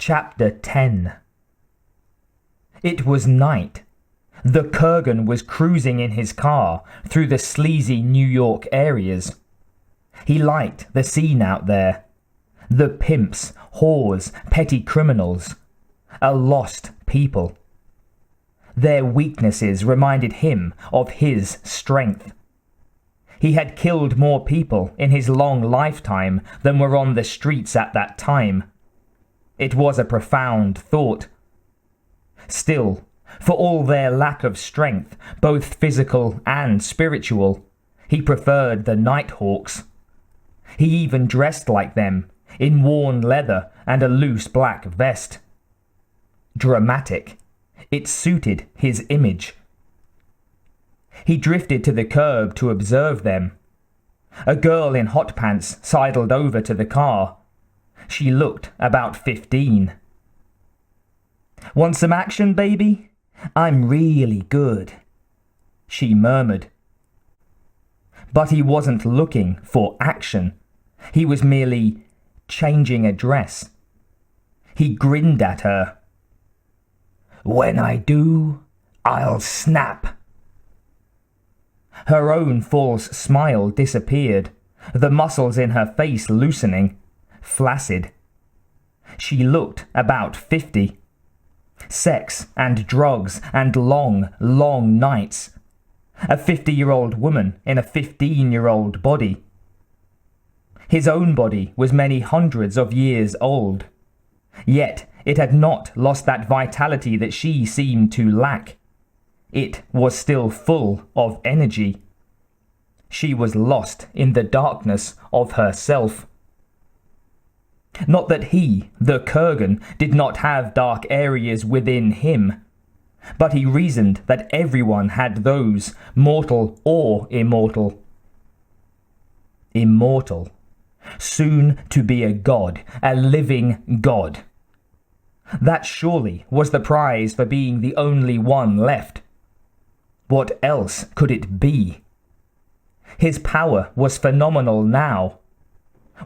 Chapter 10. It was night. The Kurgan was cruising in his car through the sleazy New York areas. He liked the scene out there. The pimps, whores, petty criminals. A lost people. Their weaknesses reminded him of his strength. He had killed more people in his long lifetime than were on the streets at that time. It was a profound thought. Still, for all their lack of strength, both physical and spiritual, he preferred the Nighthawks. He even dressed like them, in worn leather and a loose black vest. Dramatic. It suited his image. He drifted to the curb to observe them. A girl in hot pants sidled over to the car. She looked about 15. "Want some action, baby? I'm really good," she murmured. But he wasn't looking for action. He was merely changing a dress. He grinned at her. "When I do, I'll snap." Her own false smile disappeared, the muscles in her face loosening, flaccid. She looked about 50. Sex and drugs and long, long nights. A 50-year-old woman in a 15-year-old body. His own body was many hundreds of years old. Yet it had not lost that vitality that she seemed to lack. It was still full of energy. She was lost in the darkness of herself. Not that he, the Kurgan, did not have dark areas within him, but he reasoned that everyone had those, mortal or immortal. Immortal. Soon to be a god, a living god. That surely was the prize for being the only one left. What else could it be? His power was phenomenal now.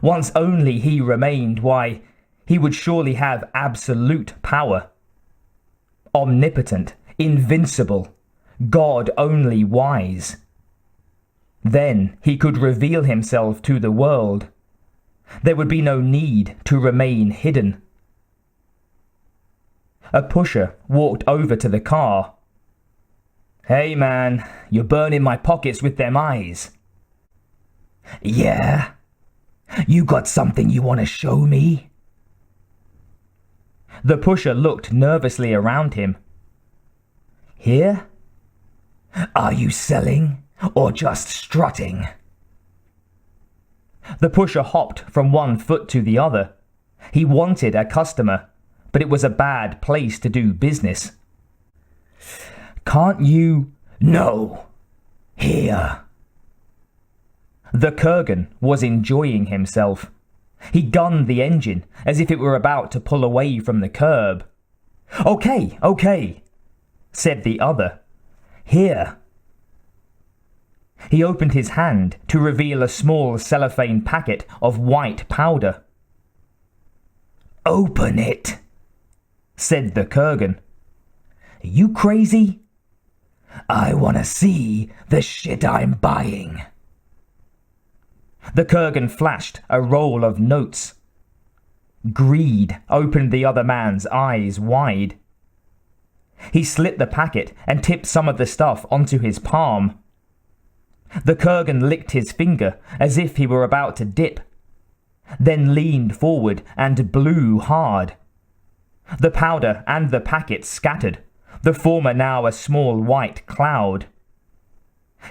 Once only he remained, why, he would surely have absolute power. Omnipotent, invincible, God only wise. Then he could reveal himself to the world. There would be no need to remain hidden. A pusher walked over to the car. "Hey man, you're burning my pockets with them eyes." "Yeah? You got something you want to show me?" The pusher looked nervously around him. "Here? Are you selling or just strutting?" The pusher hopped from one foot to the other. He wanted a customer, but it was a bad place to do business. "Can't you—" "No. Here." The Kurgan was enjoying himself. He gunned the engine as if it were about to pull away from the curb. Okay, said the other. "Here." He opened his hand to reveal a small cellophane packet of white powder. "Open it," said the Kurgan. "You crazy? I want to see the shit I'm buying." The Kurgan flashed a roll of notes. Greed opened the other man's eyes wide. He slit the packet and tipped some of the stuff onto his palm. The Kurgan licked his finger as if he were about to dip, then leaned forward and blew hard. The powder and the packet scattered, the former now a small white cloud.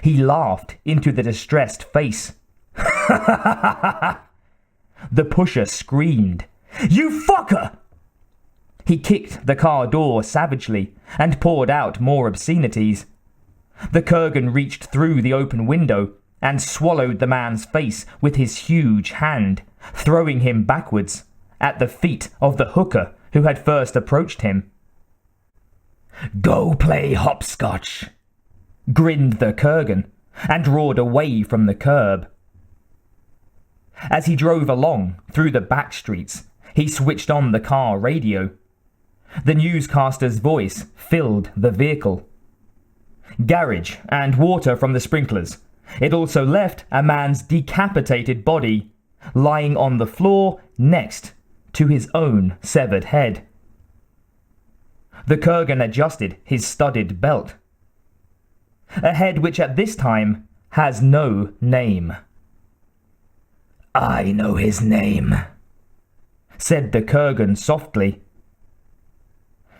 He laughed into the distressed face. The pusher screamed, "You fucker!" He kicked the car door savagely and poured out more obscenities. The Kurgan reached through the open window and swallowed the man's face with his huge hand, throwing him backwards at the feet of the hooker who had first approached him. "Go play hopscotch," grinned the Kurgan, and roared away from the curb. As he drove along through the back streets, He switched on the car radio. The newscaster's voice filled the vehicle. Garage and water from the sprinklers. It also left a man's decapitated body lying on the floor next to his own severed head. The Kurgan adjusted his studded belt. A head which at this time has no name. "I know his name," said the Kurgan softly.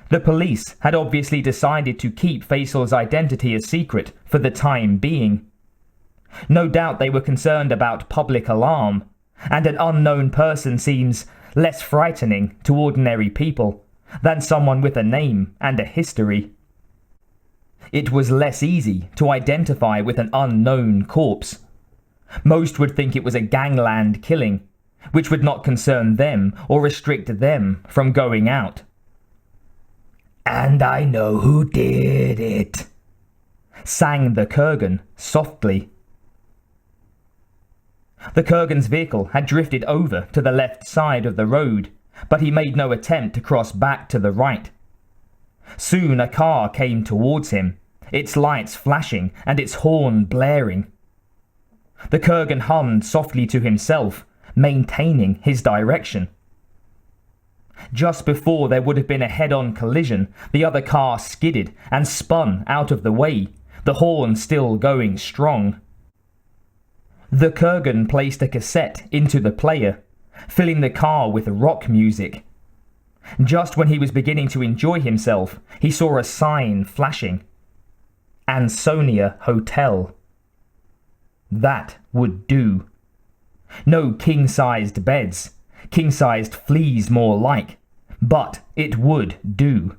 The police had obviously decided to keep Faisal's identity a secret for the time being. No doubt they were concerned about public alarm, and an unknown person seems less frightening to ordinary people than someone with a name and a history. It was less easy to identify with an unknown corpse. Most would think it was a gangland killing, which would not concern them or restrict them from going out. "And I know who did it," sang the Kurgan softly. The Kurgan's vehicle had drifted over to the left side of the road, but he made no attempt to cross back to the right. Soon a car came towards him, its lights flashing and its horn blaring. The Kurgan hummed softly to himself, maintaining his direction. Just before there would have been a head-on collision, the other car skidded and spun out of the way, the horn still going strong. The Kurgan placed a cassette into the player, filling the car with rock music. Just when he was beginning to enjoy himself, he saw a sign flashing. Ansonia Hotel. That would do. No king-sized beds, king-sized fleas more like, but it would do.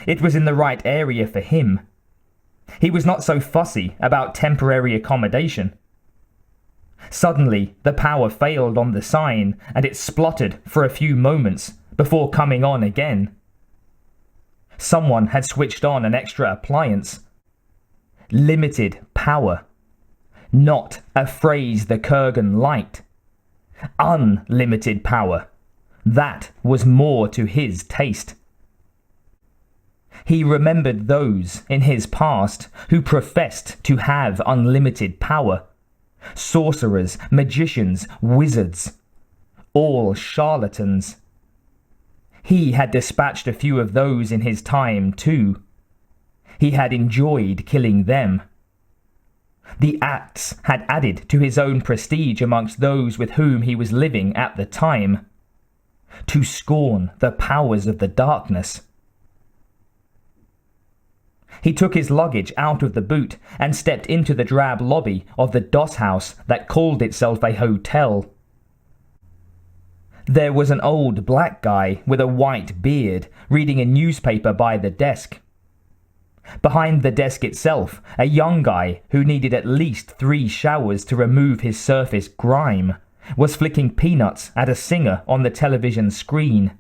It was in the right area for him. He was not so fussy about temporary accommodation. Suddenly, the power failed on the sign, and it spluttered for a few moments before coming on again. Someone had switched on an extra appliance. Limited power. Not a phrase the Kurgan liked. Unlimited power. That was more to his taste. He remembered those in his past who professed to have unlimited power. Sorcerers, magicians, wizards. All charlatans. He had dispatched a few of those in his time too. He had enjoyed killing them. The acts had added to his own prestige amongst those with whom he was living at the time. To scorn the powers of the darkness. He took his luggage out of the boot and stepped into the drab lobby of the doss house that called itself a hotel. There was an old black guy with a white beard reading a newspaper by the desk. Behind the desk itself, a young guy who needed at least 3 showers to remove his surface grime was flicking peanuts at a singer on the television screen.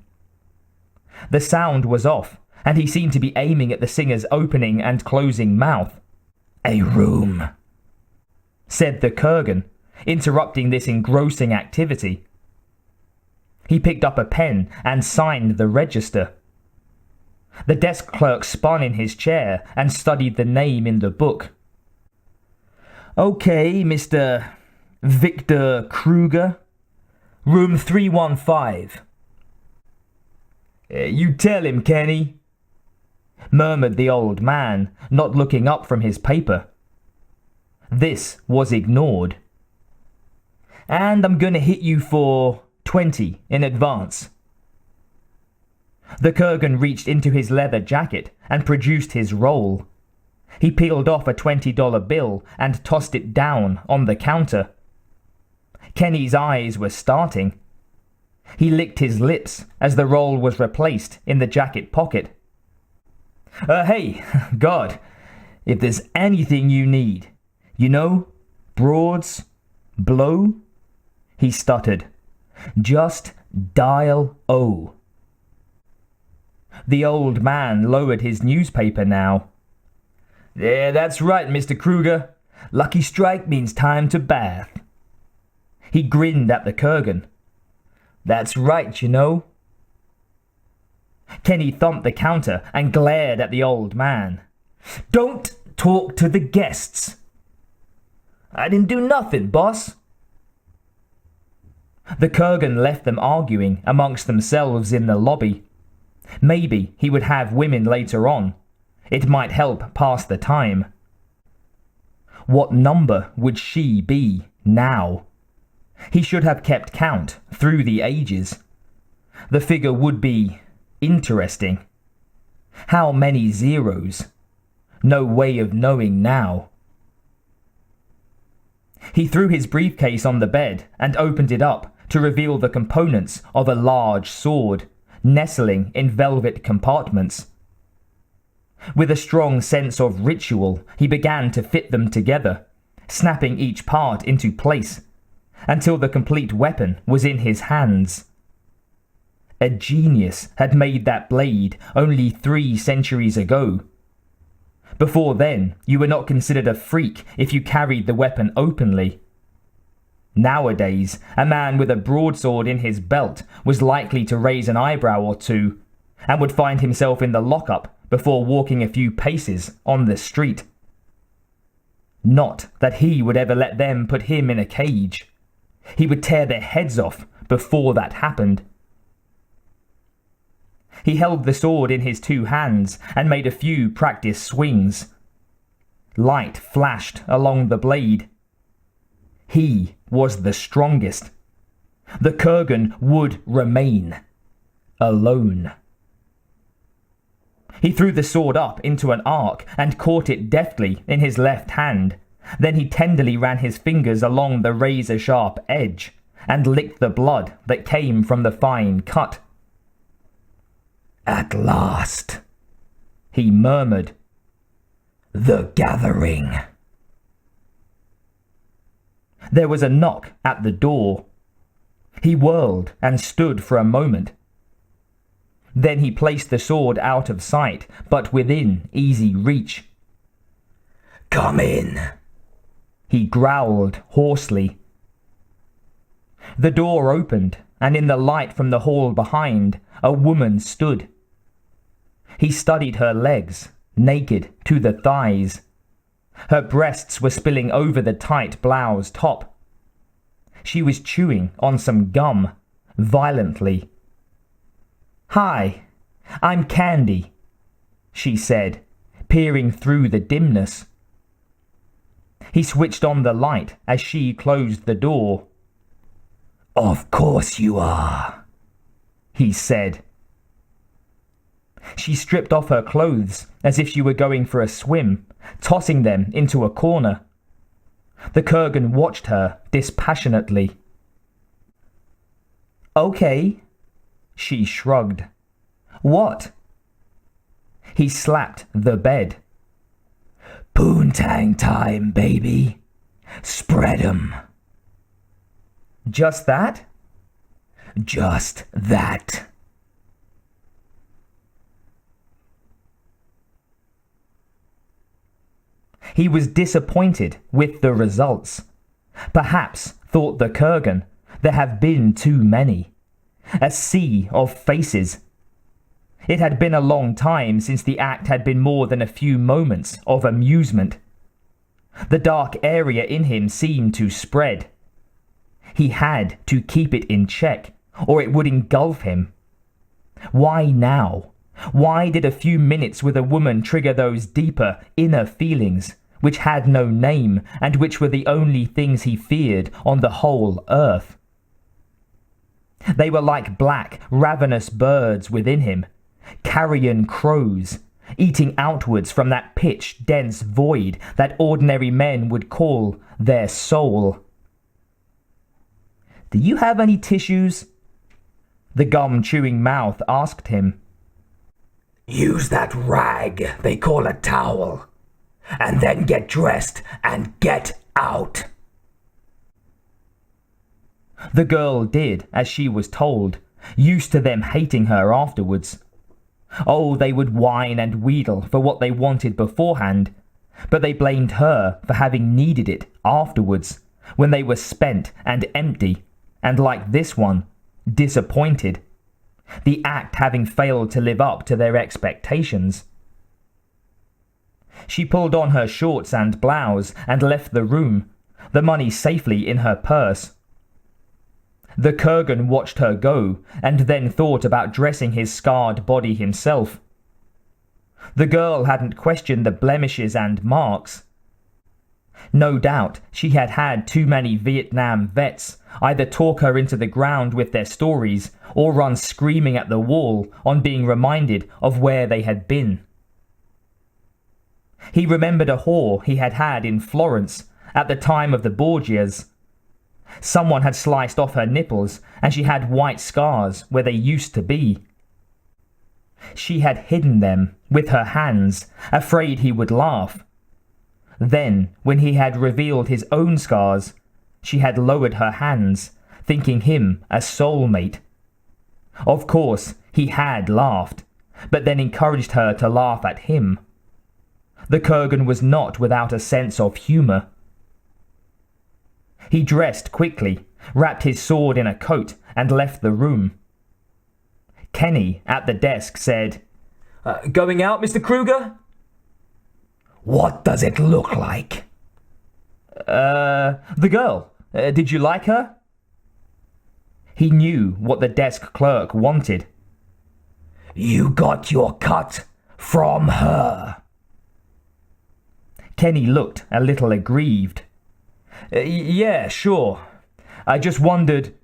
The sound was off, and he seemed to be aiming at the singer's opening and closing mouth. "A room," said the Kurgan, interrupting this engrossing activity. He picked up a pen and signed the register. The desk clerk spun in his chair and studied the name in the book. "Okay, Mr. Victor Kruger. Room 315. "You tell him, Kenny," murmured the old man, not looking up from his paper. This was ignored. "And I'm gonna hit you for 20 in advance." The Kurgan reached into his leather jacket and produced his roll. He peeled off a $20 bill and tossed it down on the counter. Kenny's eyes were starting. He licked his lips as the roll was replaced in the jacket pocket. Hey, God, if there's anything you need, you know, broads, blow," he stuttered. "Just dial O." The old man lowered his newspaper now. "Yeah, that's right, Mr. Kruger. Lucky strike means time to bath." He grinned at the Kurgan. That's right, you know. Kenny thumped the counter and glared at the old man. Don't talk to the guests. I didn't do nothing, boss. The Kurgan left them arguing amongst themselves in the lobby. Maybe he would have women later on. It might help pass the time. What number would she be now? He should have kept count through the ages. The figure would be interesting. How many zeros? No way of knowing now. He threw his briefcase on the bed and opened it up to reveal the components of a large sword, nestling in velvet compartments. With a strong sense of ritual, he began to fit them together, snapping each part into place, until the complete weapon was in his hands. A genius had made that blade only 3 centuries ago. Before then, you were not considered a freak if you carried the weapon openly. Nowadays, a man with a broadsword in his belt was likely to raise an eyebrow or two, and would find himself in the lockup before walking a few paces on the street. Not that he would ever let them put him in a cage. He would tear their heads off before that happened. He held the sword in his 2 hands and made a few practice swings. Light flashed along the blade. He was the strongest. The Kurgan would remain alone. He threw the sword up into an arc and caught it deftly in his left hand. Then he tenderly ran his fingers along the razor-sharp edge and licked the blood that came from the fine cut. At last, he murmured. The gathering. There was a knock at the door. He whirled and stood for a moment. Then he placed the sword out of sight, but within easy reach. Come in, he growled hoarsely. The door opened, and in the light from the hall behind, a woman stood. He studied her legs, naked to the thighs. Her breasts were spilling over the tight blouse top. She was chewing on some gum, violently. Hi, I'm Candy, she said, peering through the dimness. He switched on the light as she closed the door. Of course you are, he said. She stripped off her clothes as if she were going for a swim, tossing them into a corner. The Kurgan watched her dispassionately. Okay, she shrugged. What? He slapped the bed. Poontang time, baby. Spread 'em. Just that? Just that. He was disappointed with the results. Perhaps, thought the Kurgan, there have been too many. A sea of faces. It had been a long time since the act had been more than a few moments of amusement. The dark area in him seemed to spread. He had to keep it in check, or it would engulf him. Why now? Why did a few minutes with a woman trigger those deeper, inner feelings, which had no name, and which were the only things he feared on the whole earth? They were like black, ravenous birds within him, carrion crows, eating outwards from that pitch-dense void that ordinary men would call their soul. Do you have any tissues? The gum-chewing mouth asked him. Use that rag they call a towel, and then get dressed and get out. The girl did as she was told, used to them hating her afterwards. Oh, they would whine and wheedle for what they wanted beforehand, but they blamed her for having needed it afterwards, when they were spent and empty, and like this one, disappointed, the act having failed to live up to their expectations. She pulled on her shorts and blouse and left the room, the money safely in her purse. The Kurgan watched her go and then thought about dressing his scarred body himself. The girl hadn't questioned the blemishes and marks. No doubt she had had too many Vietnam vets either talk her into the ground with their stories or run screaming at the wall on being reminded of where they had been. He remembered a whore he had had in Florence at the time of the Borgias. Someone had sliced off her nipples and she had white scars where they used to be. She had hidden them with her hands, afraid he would laugh. Then, when he had revealed his own scars, she had lowered her hands, thinking him a soulmate. Of course, he had laughed, but then encouraged her to laugh at him. The Kurgan was not without a sense of humour. He dressed quickly, wrapped his sword in a coat, and left the room. Kenny, at the desk, said, "Going out, Mr. Kruger?" "What does it look like?" The girl. Did you like her?" He knew what the desk clerk wanted. "You got your cut from her." Kenny looked a little aggrieved. Yeah, sure. I just wondered."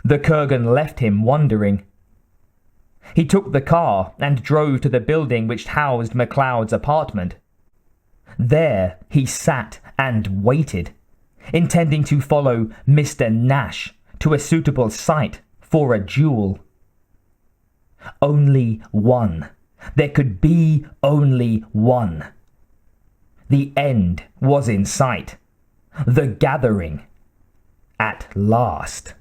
The Kurgan left him wondering. He took the car and drove to the building which housed MacLeod's apartment. There he sat and waited, intending to follow Mr. Nash to a suitable site for a duel. Only one. There could be only one. The end was in sight. The gathering at last.